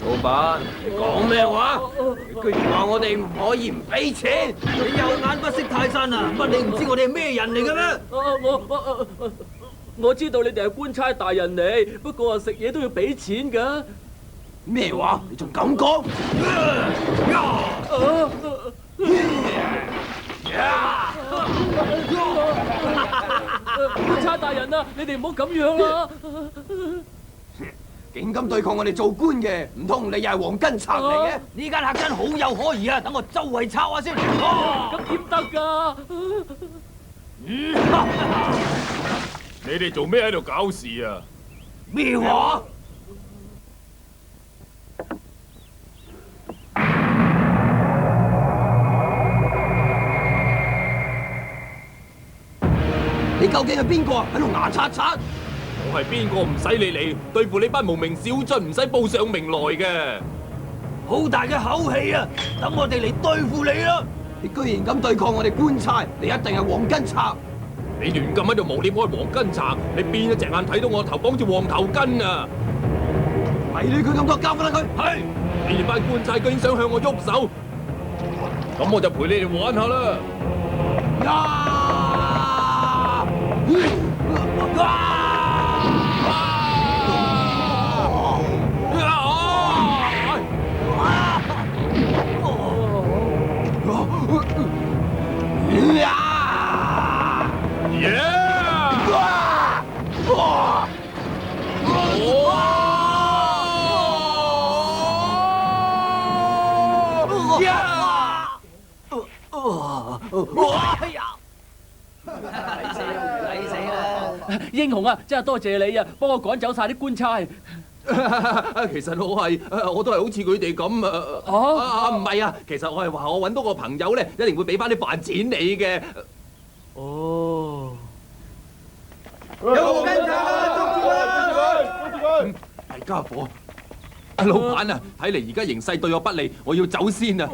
老闆，你講咩話？你居然話我哋唔可以唔俾錢？你有眼不識泰山啊！乜你唔知我哋係咩人嚟嘅咩？我知道你哋係官差大人嚟，不過食嘢都要俾錢㗎。咩話？你仲敢講？官差大人啊，你哋唔好咁樣啦！竟敢對抗我哋做官嘅，唔通你又係黃根賊嚟嘅？呢間客真好有可疑啊！等我周圍抄下先。咁點得㗎？你哋做咩喺度搞事啊？咩話？你究竟係邊個啊？喺度牙刷刷？我係邊個唔使理你，對付你班無名小卒唔使報上名來嘅。好大嘅口氣啊！等我哋嚟對付你啦！你居然敢對抗我哋官差，你一定係黃根賊！你亂咁喺度誣衊我係黃根賊，你邊一隻眼睇到我頭綁住黃頭巾啊？咪理佢咁多，交翻佢！係，你哋班官差居然想向我喐手，咁我就陪你哋玩下啦！英雄啊，真係多謝你啊，幫我趕走晒啲官差。其實我都係好似佢哋咁唔係啊，其實我係話我揾到個朋友咧，一定會俾翻啲飯錢你嘅。哦，有黃根賊啊！捉住佢！大家伙，老闆啊，睇嚟而家形勢對我不利，我要走先啊！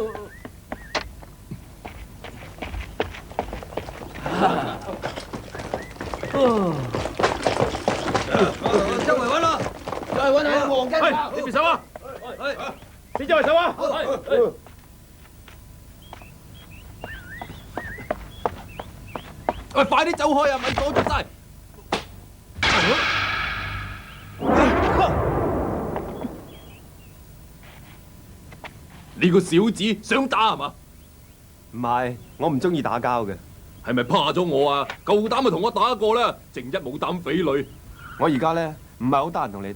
周圍揾啦，再揾下黃根賊。你別手啊！你周圍手啊！喂，快啲走開啊！咪阻住晒！你個小子想打係嘛？唔係，我唔中意打交嘅。係咪怕咗我啊？夠膽咪同我打過啦！正一冇膽匪類。我而家咧唔係好得閒同你。